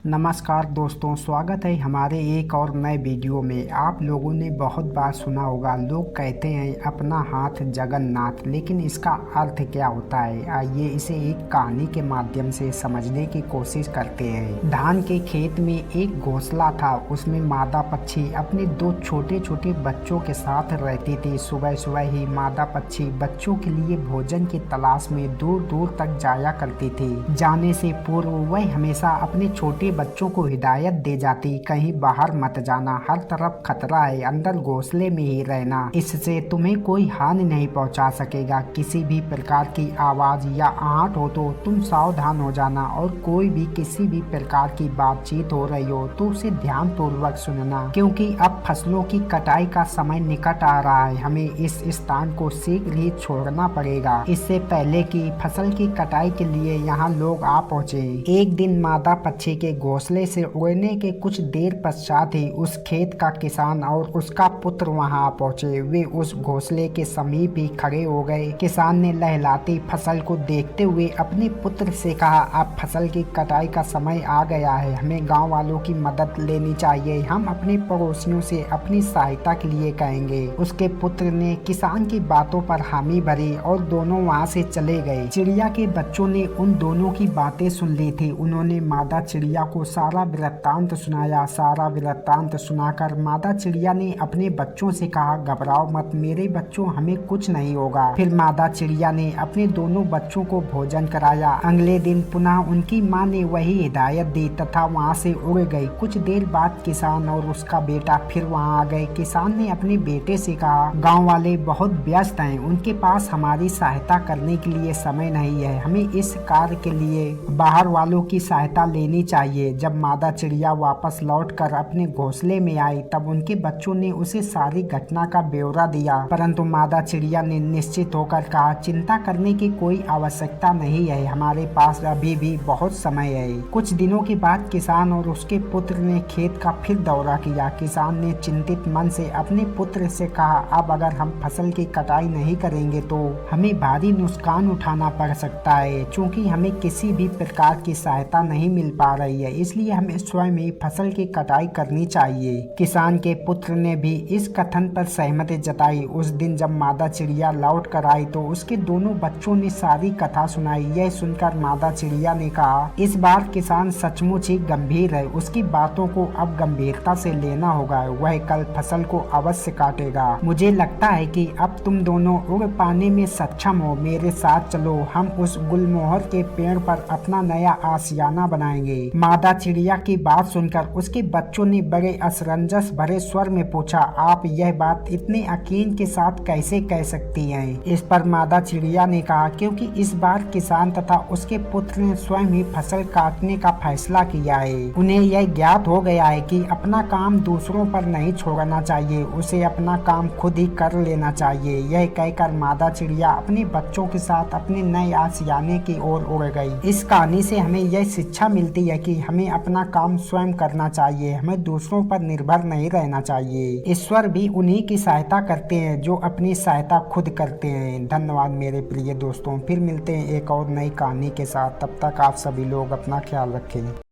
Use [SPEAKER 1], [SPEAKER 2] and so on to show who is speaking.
[SPEAKER 1] नमस्कार दोस्तों, स्वागत है हमारे एक और नए वीडियो में। आप लोगों ने बहुत बार सुना होगा, लोग कहते हैं अपना हाथ जगन्नाथ, लेकिन इसका अर्थ क्या होता है? आइए इसे एक कहानी के माध्यम से समझने की कोशिश करते हैं। धान के खेत में एक घोंसला था, उसमें मादा पक्षी अपने दो छोटे छोटे बच्चों के साथ रहती थी। सुबह सुबह ही मादा पक्षी बच्चों के लिए भोजन की तलाश में दूर दूर तक जाया करती थी। जाने से पूर्व वह हमेशा अपने छोटे बच्चों को हिदायत दे जाती, कहीं बाहर मत जाना, हर तरफ खतरा है, अंदर घोंसले में ही रहना, इससे तुम्हें कोई हानि नहीं पहुंचा सकेगा। किसी भी प्रकार की आवाज या आहट हो तो तुम सावधान हो जाना, और कोई भी किसी भी प्रकार की बातचीत हो रही हो तो उसे ध्यान पूर्वक सुनना, क्योंकि अब फसलों की कटाई का समय निकट आ रहा है। हमें इस स्थान को शीघ्र ही छोड़ना पड़ेगा, इससे पहले कि फसल की कटाई के लिए यहाँ लोग आ पहुँचे। एक दिन मादा पक्षी के घोंसले से उड़ने के कुछ देर पश्चात ही उस खेत का किसान और उसका पुत्र वहां पहुंचे। वे उस घोंसले के समीप ही खड़े हो गए। किसान ने लहलहाती फसल को देखते हुए अपने पुत्र से कहा, अब फसल की कटाई का समय आ गया है, हमें गांव वालों की मदद लेनी चाहिए। हम अपने पड़ोसियों से अपनी सहायता के लिए कहेंगे। उसके पुत्र ने किसान की बातों पर हामी भरी और दोनों वहां से चले गए। चिड़िया के बच्चों ने उन दोनों की बातें सुन ली थी। उन्होंने मादा चिड़िया को सारा वृत्तांत सुनाया। सारा वृत्तांत सुनाकर मादा चिड़िया ने अपने बच्चों से कहा, घबराओ मत मेरे बच्चों, हमें कुछ नहीं होगा। फिर मादा चिड़िया ने अपने दोनों बच्चों को भोजन कराया। अगले दिन पुनः उनकी माँ ने वही हिदायत दी तथा वहाँ से उड़ गई। कुछ देर बाद किसान और उसका बेटा फिर वहाँ आ गए। किसान ने अपने बेटे से कहा, गाँव वाले बहुत व्यस्त हैं, उनके पास हमारी सहायता करने के लिए समय नहीं है, हमें इस कार्य के लिए बाहर वालों की सहायता लेनी चाहिए। जब मादा चिड़िया वापस लौटकर अपने घोंसले में आई, तब उनके बच्चों ने उसे सारी घटना का ब्यौरा दिया, परंतु मादा चिड़िया ने निश्चित होकर कहा, चिंता करने की कोई आवश्यकता नहीं है, हमारे पास अभी भी बहुत समय है। कुछ दिनों के बाद किसान और उसके पुत्र ने खेत का फिर दौरा किया। किसान ने चिंतित मन से अपने पुत्र से कहा, अब अगर हम फसल की कटाई नहीं करेंगे तो हमें भारी नुकसान उठाना पड़ सकता है। चूँकि हमें किसी भी प्रकार की सहायता नहीं मिल पा रही है, इसलिए हमें स्वयं ही फसल की कटाई करनी चाहिए। किसान के पुत्र ने भी इस कथन पर सहमति जताई। उस दिन जब मादा चिड़िया लौट कर आई तो उसके दोनों बच्चों ने सारी कथा सुनाई। यह सुनकर मादा चिड़िया ने कहा, इस बार किसान सचमुच ही गंभीर है, उसकी बातों को अब गंभीरता से लेना होगा, वह कल फसल को अवश्य काटेगा। मुझे लगता है कि अब तुम दोनों उड़ पाने में सक्षम हो, मेरे साथ चलो, हम उस गुलमोहर के पेड़ पर अपना नया आशियाना बनाएंगे। मादा चिड़िया की बात सुनकर उसके बच्चों ने बड़े असमंजस भरे स्वर में पूछा, आप यह बात इतने यकीन के साथ कैसे कह सकती हैं? इस पर मादा चिड़िया ने कहा, क्योंकि इस बार किसान तथा उसके पुत्र ने स्वयं ही फसल काटने का फैसला किया है। उन्हें यह ज्ञात हो गया है कि अपना काम दूसरों पर नहीं छोड़ना चाहिए, उसे अपना काम खुद ही कर लेना चाहिए। यह कहकर मादा चिड़िया अपने बच्चों के साथ अपने नए आशियाने की ओर उड़ गई। इस कहानी से हमें यह शिक्षा मिलती है कि हमें अपना काम स्वयं करना चाहिए, हमें दूसरों पर निर्भर नहीं रहना चाहिए। ईश्वर भी उन्हीं की सहायता करते हैं जो अपनी सहायता खुद करते हैं। धन्यवाद मेरे प्रिय दोस्तों, फिर मिलते हैं एक और नई कहानी के साथ। तब तक आप सभी लोग अपना ख्याल रखें।